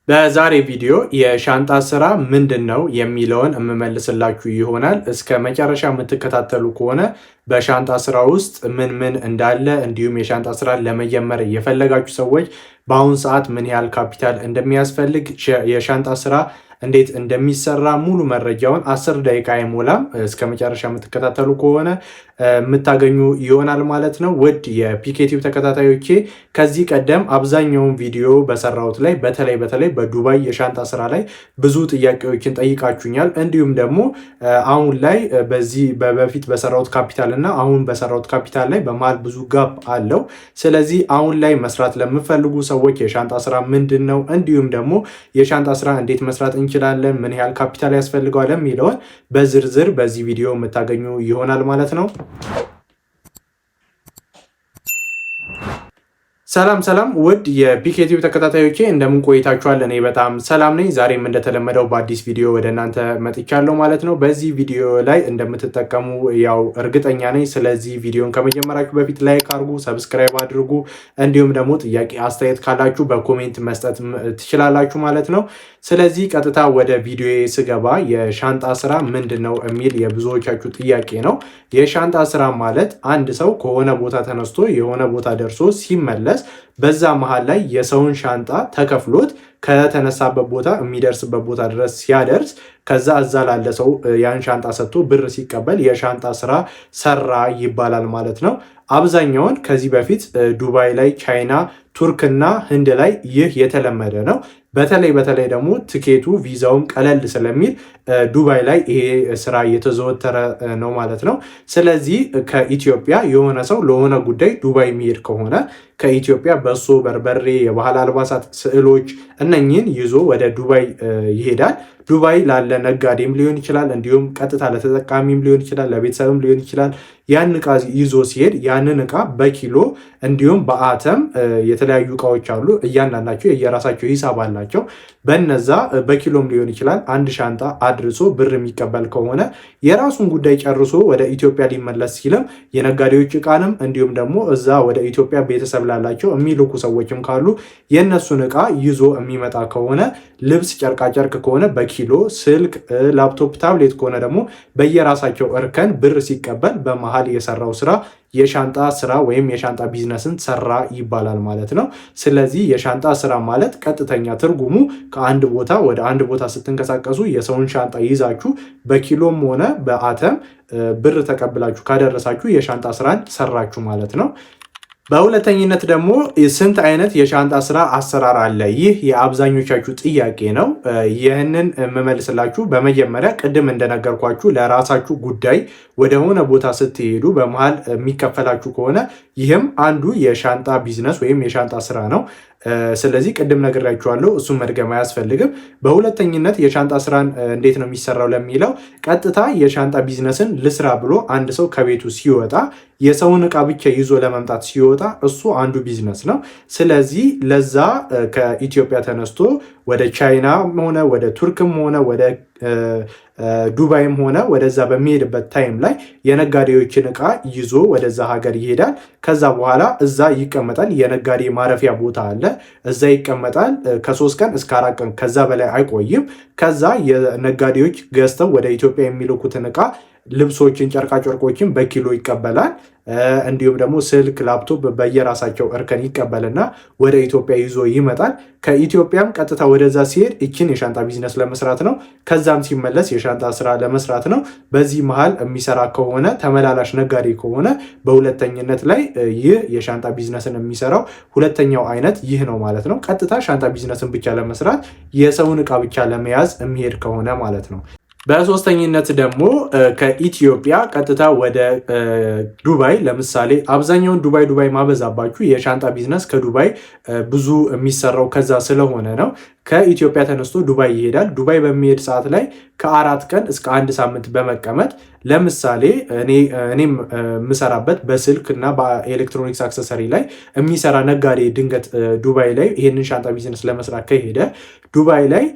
በዛሬ ቪዲዮ የሻንጣ ስራ ምንድነው የሚለውን እምመልስላችሁ ይሆናል። እስከ መጨረሻ የምትከታተሉ ከሆነ በሻንጣ ስራ ውስጥ ምን ምን እንዳለ እንዲሁም የሻንጣ ስራ ለመጀመር የፈለጋችሁ ሰዎች በአሁን ሰዓት ምን ያህል ካፒታል እንደሚያስፈልግ የሻንጣ ስራ እንዴት እንደሚሰራ ሙሉ መረጃውን 10 ደቂቃ አይሞላም እስከ መጨረሻ የምትከታተሉ ከሆነ የምታገኙ ይሆናል ማለት ነው። ውድ የፒኬቲቭ ተከታታዮቼ ከዚህ ቀደም አብዛኛውን ቪዲዮ በሰራሁት ላይ በተለይ በዱባይ የሻንጣ ስራ ላይ ብዙ ጥያቄዎችን ጠይቃችሁኛል። እንዲሁም ደግሞ አሁን ላይ በፊት በሰራሁት ካፒታል እና አሁን በሰራሁት ካፒታል ላይ በመሃል ብዙ ጋፕ አለው። ስለዚህ አሁን ላይ መስራት ለምፈልጉ ሰዎች የሻንጣ ስራ ምንድን ነው፣ እንዲሁም ደግሞ የሻንጣ ስራ እንዴት መስራት እንችላለን፣ ምን ያህል ካፒታል ያስፈልገዋል የሚለውን በዝርዝር በዚህ ቪዲዮ የምታገኙ ይሆናል ማለት ነው። ሰላም ውድ የፒኬቲቭ ተከታታዮቼ እንደምን ቆይታችኋል? እኔ በጣም ሰላም ነኝ። ዛሬም እንደተለመደው በአዲስ ቪዲዮ ወደ እናንተ መጥቻለሁ ማለት ነው። በዚህ ቪዲዮ ላይ እንደምትጠቀሙ ያው እርግጠኛ ነኝ። ስለዚህ ቪዲዮን ከመጀመራችሁ በፊት ላይክ አድርጉ፣ ሰብስክራይብ አድርጉ። እንዲሁም ደግሞ ጥያቄ አስተያየት ካላችሁ በኮሜንት መስጠት ትችላላችሁ ማለት ነው። ስለዚህ ቀጥታ ወደ ቪዲዮ ስገባ የሻንጣ ስራ ምንድን ነው የሚል የብዙዎቻችሁ ጥያቄ ነው። የሻንጣ ስራ ማለት አንድ ሰው ከሆነ ቦታ ተነስቶ የሆነ ቦታ ደርሶ ሲመለስ በዛ መሃል ላይ የሰውን ሻንጣ ተከፍሎት ከተነሳበት ቦታ የሚደርስበት ቦታ ድረስ ሲያደርስ ከዛ እዛ ላለ ሰው ያን ሻንጣ ሰጥቶ ብር ሲቀበል የሻንጣ ስራ ሰራ ይባላል ማለት ነው። አብዛኛውን ከዚህ በፊት ዱባይ ላይ፣ ቻይና፣ ቱርክና ህንድ ላይ ይህ የተለመደ ነው። በተለይ ደግሞ ትኬቱ ቪዛውም ቀለል ስለሚል ዱባይ ላይ ይሄ ስራ እየተዘወተረ ነው ማለት ነው። ስለዚህ ከኢትዮጵያ የሆነ ሰው ለሆነ ጉዳይ ዱባይ የሚሄድ ከሆነ ከኢትዮጵያ በሶ፣ በርበሬ፣ የባህል አልባሳት፣ ስዕሎች እነኝን ይዞ ወደ ዱባይ ይሄዳል። ዱባይ ላለ ነጋዴም ሊሆን ይችላል፣ እንዲሁም ቀጥታ ለተጠቃሚም ሊሆን ይችላል፣ ለቤተሰብም ሊሆን ይችላል። ያን እቃ ይዞ ሲሄድ ያንን እቃ በኪሎ እንዲሁም በአተም የተለያዩ እቃዎች አሉ። እያንዳንዳቸው የየራሳቸው ሂሳብ አላቸው። በነዛ በኪሎም ሊሆን ይችላል። አንድ ሻንጣ አድርሶ ብር የሚቀበል ከሆነ የራሱን ጉዳይ ጨርሶ ወደ ኢትዮጵያ ሊመለስ ሲልም የነጋዴዎች እቃንም እንዲሁም ደግሞ እዛ ወደ ኢትዮጵያ ቤተሰብ ላላቸው የሚልኩ ሰዎችም ካሉ የእነሱን እቃ ይዞ የሚመጣ ከሆነ ልብስ፣ ጨርቃጨርቅ ከሆነ በኪሎ፣ ስልክ፣ ላፕቶፕ፣ ታብሌት ከሆነ ደግሞ በየራሳቸው እርከን ብር ሲቀበል በመሃል የሰራው ስራ የሻንጣ ስራ ወይም የሻንጣ ቢዝነስን ሰራ ይባላል ማለት ነው። ስለዚህ የሻንጣ ስራ ማለት ቀጥተኛ ትርጉሙ ከአንድ ቦታ ወደ አንድ ቦታ ስትንቀሳቀሱ የሰውን ሻንጣ ይዛችሁ በኪሎም ሆነ በአተም ብር ተቀብላችሁ ካደረሳችሁ የሻንጣ ስራን ሰራችሁ ማለት ነው። በሁለተኝነት ደግሞ ስንት አይነት የሻንጣ ስራ አሰራር አለ? ይህ የአብዛኞቻችሁ ጥያቄ ነው። ይህንን የምመልስላችሁ በመጀመሪያ ቅድም እንደነገርኳችሁ ለራሳችሁ ጉዳይ ወደሆነ ቦታ ስትሄዱ በመሃል የሚከፈላችሁ ከሆነ ይህም አንዱ የሻንጣ ቢዝነስ ወይም የሻንጣ ስራ ነው። ስለዚህ ቅድም ነግሬያችኋለሁ፣ እሱም መድገም አያስፈልግም። በሁለተኝነት የሻንጣ ስራን እንዴት ነው የሚሰራው ለሚለው ቀጥታ የሻንጣ ቢዝነስን ልስራ ብሎ አንድ ሰው ከቤቱ ሲወጣ የሰውን እቃ ብቻ ይዞ ለመምጣት ሲወጣ እሱ አንዱ ቢዝነስ ነው። ስለዚህ ለዛ ከኢትዮጵያ ተነስቶ ወደ ቻይና ሆነ ወደ ቱርክም ሆነ ወደ ዱባይም ሆነ ወደዛ በሚሄድበት ታይም ላይ የነጋዴዎችን እቃ ይዞ ወደዛ ሀገር ይሄዳል። ከዛ በኋላ እዛ ይቀመጣል። የነጋዴ ማረፊያ ቦታ አለ፣ እዛ ይቀመጣል። ከ3 ቀን እስከ 4 ቀን ከዛ በላይ አይቆይም። ከዛ የነጋዴዎች ገዝተው ወደ ኢትዮጵያ የሚልኩትን እቃ ልብሶችን፣ ጨርቃጨርቆችን በኪሎ ይቀበላል። እንዲሁም ደግሞ ስልክ፣ ላፕቶፕ በየራሳቸው እርከን ይቀበልና ወደ ኢትዮጵያ ይዞ ይመጣል። ከኢትዮጵያም ቀጥታ ወደዛ ሲሄድ እችን የሻንጣ ቢዝነስ ለመስራት ነው። ከዛም ሲመለስ የሻንጣ ስራ ለመስራት ነው። በዚህ መሃል የሚሰራ ከሆነ ተመላላሽ ነጋዴ ከሆነ በሁለተኝነት ላይ ይህ የሻንጣ ቢዝነስን የሚሰራው ሁለተኛው አይነት ይህ ነው ማለት ነው። ቀጥታ ሻንጣ ቢዝነስን ብቻ ለመስራት የሰውን እቃ ብቻ ለመያዝ የሚሄድ ከሆነ ማለት ነው። በሶስተኝነት ደግሞ ከኢትዮጵያ ቀጥታ ወደ ዱባይ፣ ለምሳሌ አብዛኛውን ዱባይ ማበዛባችሁ የሻንጣ ቢዝነስ ከዱባይ ብዙ የሚሰራው ከዛ ስለሆነ ነው። ከኢትዮጵያ ተነስቶ ዱባይ ይሄዳል። ዱባይ በሚሄድ ሰዓት ላይ ከ4 ቀን እስከ 1 ሳምንት በመቀመጥ ለምሳሌ እኔም የምሰራበት በስልክ እና በኤሌክትሮኒክስ አክሰሰሪ ላይ የሚሰራ ነጋዴ ድንገት ዱባይ ላይ ይህንን ሻንጣ ቢዝነስ ለመስራት ከሄደ ዱባይ ላይ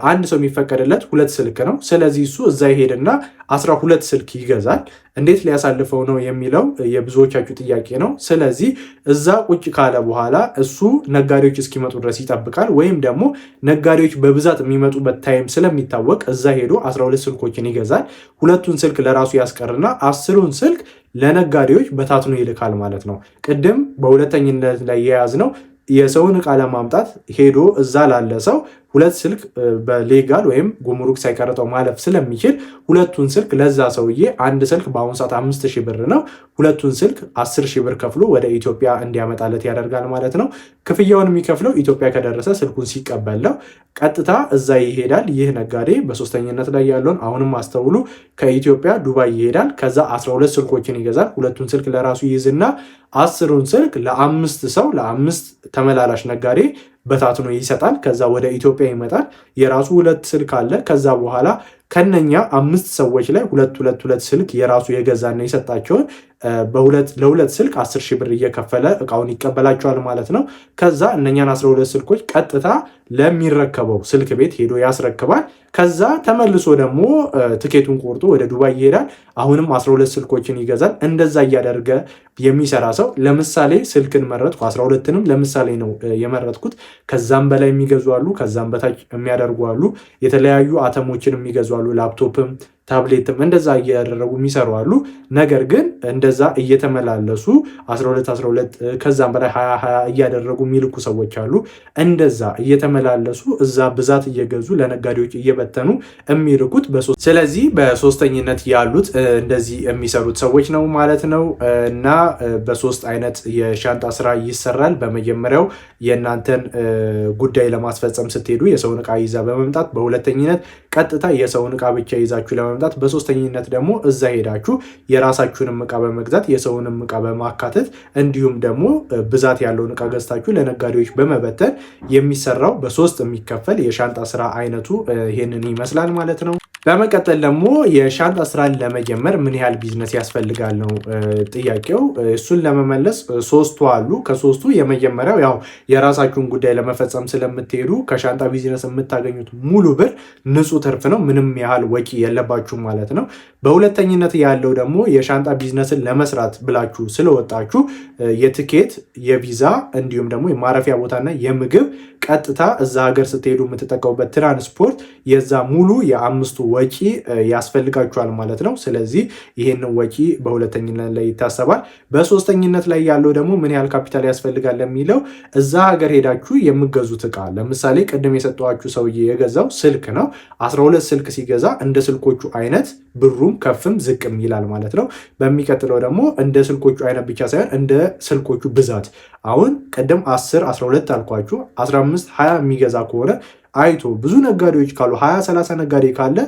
አንድ ሰው የሚፈቀድለት 2 ስልክ ነው። ስለዚህ እሱ እዛ ይሄድና 12 ስልክ ይገዛል። እንዴት ሊያሳልፈው ነው የሚለው የብዙዎቻችሁ ጥያቄ ነው። ስለዚህ እዛ ቁጭ ካለ በኋላ እሱ ነጋዴዎች እስኪመጡ ድረስ ይጠብቃል። ወይም ደግሞ ነጋዴዎች በብዛት የሚመጡበት ታይም ስለሚታወቅ እዛ ሄዶ 12 ስልኮችን ይገዛል። 2ቱን ስልክ ለራሱ ያስቀርና 10ሩን ስልክ ለነጋዴዎች በታትኖ ይልካል ማለት ነው። ቅድም በሁለተኝነት ላይ የያዝነው የሰውን ዕቃ ለማምጣት ሄዶ እዛ ላለ ሰው 2 ስልክ በሌጋል ወይም ጉምሩክ ሳይቀርጠው ማለፍ ስለሚችል 2ቱን ስልክ ለዛ ሰውዬ አንድ ስልክ በአሁኑ ሰዓት 5000 ብር ነው። 2ቱን ስልክ 10000 ብር ከፍሎ ወደ ኢትዮጵያ እንዲያመጣለት ያደርጋል ማለት ነው። ክፍያውን የሚከፍለው ኢትዮጵያ ከደረሰ ስልኩን ሲቀበል ነው። ቀጥታ እዛ ይሄዳል። ይህ ነጋዴ በሶስተኝነት ላይ ያለውን አሁንም አስተውሉ። ከኢትዮጵያ ዱባይ ይሄዳል። ከዛ 12 ስልኮችን ይገዛል። 2ቱን ስልክ ለራሱ ይይዝና 10ሩን ስልክ ለ5 ተመላላሽ ነጋዴ በታትኖ ይሰጣል። ከዛ ወደ ኢትዮጵያ ይመጣል። የራሱ 2 ስልክ አለ። ከዛ በኋላ ከነኛ 5 ሰዎች ላይ 2 ስልክ የራሱ የገዛና የሰጣቸውን ለ2 ስልክ 10,000 ብር እየከፈለ እቃውን ይቀበላቸዋል ማለት ነው። ከዛ እነኛን 12 ስልኮች ቀጥታ ለሚረከበው ስልክ ቤት ሄዶ ያስረክባል። ከዛ ተመልሶ ደግሞ ትኬቱን ቆርጦ ወደ ዱባይ ይሄዳል። አሁንም 12 ስልኮችን ይገዛል። እንደዛ እያደረገ የሚሰራ ሰው ለምሳሌ ስልክን መረጥኩ፣ 12ንም ለምሳሌ ነው የመረጥኩት። ከዛም በላይ የሚገዙ አሉ፣ ከዛም በታች የሚያደርጉ አሉ፣ የተለያዩ አተሞችን የሚገዙ አሉ፣ ላፕቶፕም ታብሌትም እንደዛ እያደረጉ የሚሰሩ አሉ። ነገር ግን እንደዛ እየተመላለሱ 12 ከዛም በላይ 20 እያደረጉ የሚልኩ ሰዎች አሉ። እንደዛ እየተመላለሱ እዛ ብዛት እየገዙ ለነጋዴዎች እየበተኑ የሚልኩት ስለዚህ በሶስተኝነት ያሉት እንደዚህ የሚሰሩት ሰዎች ነው ማለት ነው። እና በ3 አይነት የሻንጣ ስራ ይሰራል። በመጀመሪያው የእናንተን ጉዳይ ለማስፈጸም ስትሄዱ የሰውን ዕቃ ይዛ በመምጣት፣ በሁለተኝነት ቀጥታ የሰውን ዕቃ ብቻ ይዛችሁ ለመምጣት፣ በሶስተኝነት ደግሞ እዛ ሄዳችሁ የራሳችሁንም ዕቃ በመግዛት የሰውንም ዕቃ በማካተት እንዲሁም ደግሞ ብዛት ያለውን ዕቃ ገዝታችሁ ለነጋዴዎች በመበተን የሚሰራው በ3 የሚከፈል የሻንጣ ስራ አይነቱ ይሄንን ይመስላል ማለት ነው። በመቀጠል ደግሞ የሻንጣ ስራን ለመጀመር ምን ያህል ቢዝነስ ያስፈልጋል ነው ጥያቄው። እሱን ለመመለስ 3ቱ አሉ። ከ3ቱ የመጀመሪያው ያው የራሳችሁን ጉዳይ ለመፈጸም ስለምትሄዱ ከሻንጣ ቢዝነስ የምታገኙት ሙሉ ብር ንጹህ ትርፍ ነው። ምንም ያህል ወጪ የለባችሁም ማለት ነው። በሁለተኝነት ያለው ደግሞ የሻንጣ ቢዝነስን ለመስራት ብላችሁ ስለወጣችሁ የትኬት፣ የቪዛ እንዲሁም ደግሞ የማረፊያ ቦታና የምግብ ቀጥታ እዛ ሀገር ስትሄዱ የምትጠቀሙበት ትራንስፖርት የዛ ሙሉ የ5ቱ ወጪ ያስፈልጋችኋል ማለት ነው። ስለዚህ ይህንን ወጪ በሁለተኝነት ላይ ይታሰባል። በሶስተኝነት ላይ ያለው ደግሞ ምን ያህል ካፒታል ያስፈልጋል ለሚለው እዛ ሀገር ሄዳችሁ የምገዙት ዕቃ ለምሳሌ ቅድም የሰጠኋችሁ ሰውዬ የገዛው ስልክ ነው። 12 ስልክ ሲገዛ እንደ ስልኮቹ አይነት ብሩም ከፍም ዝቅም ይላል ማለት ነው። በሚቀጥለው ደግሞ እንደ ስልኮቹ አይነት ብቻ ሳይሆን እንደ ስልኮቹ ብዛት አሁን ቅድም 10 12 አልኳችሁ 15 20 የሚገዛ ከሆነ አይቶ ብዙ ነጋዴዎች ካሉ 20 30 ነጋዴ ካለ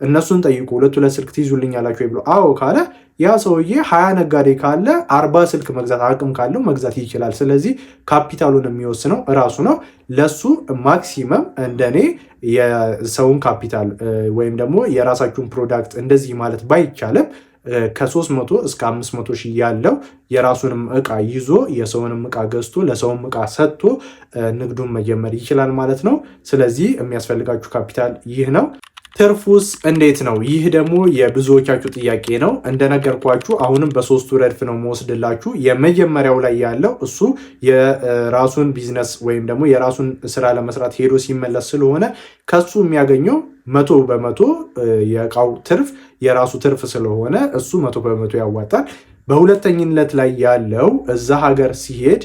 እነሱን ጠይቁ። 2 ስልክ ትይዙልኛላችሁ ብሎ አዎ ካለ ያ ሰውዬ 20 ነጋዴ ካለ 40 ስልክ መግዛት አቅም ካለው መግዛት ይችላል። ስለዚህ ካፒታሉን የሚወስነው እራሱ ነው። ለሱ ማክሲመም እንደኔ የሰውን ካፒታል ወይም ደግሞ የራሳችሁን ፕሮዳክት እንደዚህ ማለት ባይቻልም ከ300 እስከ 500 ሺህ ያለው የራሱንም ዕቃ ይዞ የሰውንም ዕቃ ገዝቶ ለሰውም ዕቃ ሰጥቶ ንግዱን መጀመር ይችላል ማለት ነው። ስለዚህ የሚያስፈልጋችሁ ካፒታል ይህ ነው። ትርፉስ እንዴት ነው? ይህ ደግሞ የብዙዎቻችሁ ጥያቄ ነው። እንደነገርኳችሁ አሁንም በ3ቱ ረድፍ ነው መወስድላችሁ። የመጀመሪያው ላይ ያለው እሱ የራሱን ቢዝነስ ወይም ደግሞ የራሱን ስራ ለመስራት ሄዶ ሲመለስ ስለሆነ ከሱ የሚያገኘው 100% የዕቃው ትርፍ የራሱ ትርፍ ስለሆነ እሱ 100% ያዋጣል። በሁለተኝነት ላይ ያለው እዛ ሀገር ሲሄድ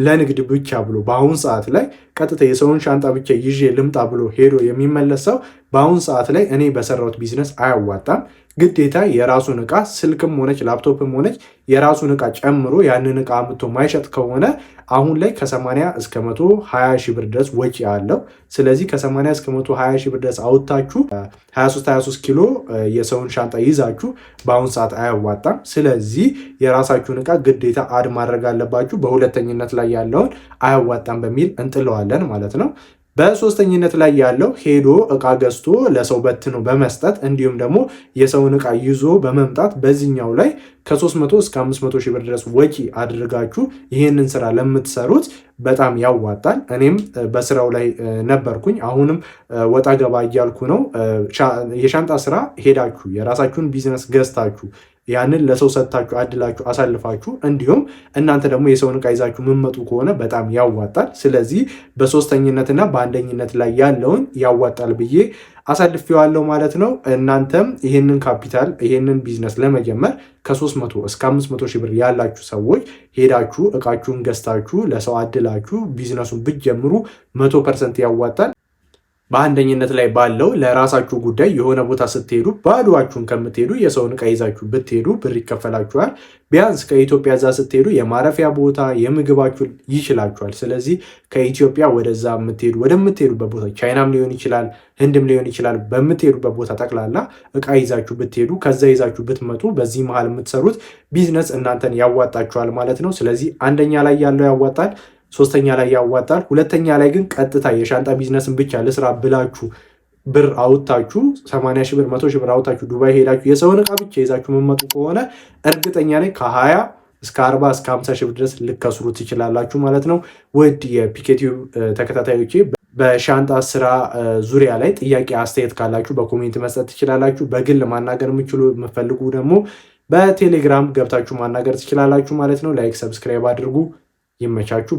ለንግድ ብቻ ብሎ በአሁን ሰዓት ላይ ቀጥታ የሰውን ሻንጣ ብቻ ይዤ ልምጣ ብሎ ሄዶ የሚመለሰው በአሁን ሰዓት ላይ እኔ በሰራሁት ቢዝነስ አያዋጣም። ግዴታ የራሱን ዕቃ ስልክም ሆነች ላፕቶፕም ሆነች የራሱን ዕቃ ጨምሮ ያንን ዕቃ አምጥቶ ማይሸጥ ከሆነ አሁን ላይ ከ80 እስከ 120 ሺህ ብር ድረስ ወጪ አለው። ስለዚህ ከ80 እስከ 120 ሺህ ብር ድረስ አውጥታችሁ 23 ኪሎ የሰውን ሻንጣ ይዛችሁ በአሁን ሰዓት አያዋጣም። ስለዚህ የራሳችሁን ዕቃ ግዴታ አድ ማድረግ አለባችሁ። በሁለተኝነት ላይ ያለውን አያዋጣም በሚል እንጥለዋለን ማለት ነው። በሶስተኝነት ላይ ያለው ሄዶ እቃ ገዝቶ ለሰው በትኖ በመስጠት እንዲሁም ደግሞ የሰውን እቃ ይዞ በመምጣት በዚህኛው ላይ ከ300 እስከ 500 ሺህ ብር ድረስ ወጪ አድርጋችሁ ይህንን ስራ ለምትሰሩት በጣም ያዋጣል። እኔም በስራው ላይ ነበርኩኝ። አሁንም ወጣ ገባ እያልኩ ነው። የሻንጣ ስራ ሄዳችሁ የራሳችሁን ቢዝነስ ገዝታችሁ ያንን ለሰው ሰጥታችሁ አድላችሁ አሳልፋችሁ እንዲሁም እናንተ ደግሞ የሰውን እቃ ይዛችሁ የምትመጡ ከሆነ በጣም ያዋጣል። ስለዚህ በሶስተኝነትና በአንደኝነት ላይ ያለውን ያዋጣል ብዬ አሳልፌዋለሁ ማለት ነው። እናንተም ይህንን ካፒታል ይህንን ቢዝነስ ለመጀመር ከ300 እስከ 500 ሺህ ብር ያላችሁ ሰዎች ሄዳችሁ እቃችሁን ገዝታችሁ ለሰው አድላችሁ ቢዝነሱን ብትጀምሩ 100% ያዋጣል። በአንደኝነት ላይ ባለው ለራሳችሁ ጉዳይ የሆነ ቦታ ስትሄዱ ባዶአችሁን ከምትሄዱ የሰውን እቃ ይዛችሁ ብትሄዱ ብር ይከፈላችኋል። ቢያንስ ከኢትዮጵያ እዛ ስትሄዱ የማረፊያ ቦታ የምግባችሁ ይችላችኋል። ስለዚህ ከኢትዮጵያ ወደዛ ወደምትሄዱበት ቦታ ቻይናም ሊሆን ይችላል፣ ህንድም ሊሆን ይችላል። በምትሄዱበት ቦታ ጠቅላላ እቃ ይዛችሁ ብትሄዱ ከዛ ይዛችሁ ብትመጡ በዚህ መሀል የምትሰሩት ቢዝነስ እናንተን ያዋጣችኋል ማለት ነው። ስለዚህ አንደኛ ላይ ያለው ያዋጣል። ሶስተኛ ላይ ያዋጣል። ሁለተኛ ላይ ግን ቀጥታ የሻንጣ ቢዝነስን ብቻ ልስራ ብላችሁ ብር አውጥታችሁ 80 ሺህ ብር 100 ሺህ ብር አውጥታችሁ ዱባይ ሄዳችሁ የሰውን እቃ ብቻ ይዛችሁ መመጡ ከሆነ እርግጠኛ ላይ ከ20 እስከ 40 እስከ 50 ሺህ ብር ድረስ ልከስሩ ትችላላችሁ ማለት ነው። ውድ የፒኬቲዩብ ተከታታዮቼ በሻንጣ ስራ ዙሪያ ላይ ጥያቄ አስተያየት ካላችሁ በኮሜንት መስጠት ትችላላችሁ። በግል ማናገር የምትፈልጉ ደግሞ በቴሌግራም ገብታችሁ ማናገር ትችላላችሁ ማለት ነው። ላይክ ሰብስክራይብ አድርጉ። ይመቻችሁ።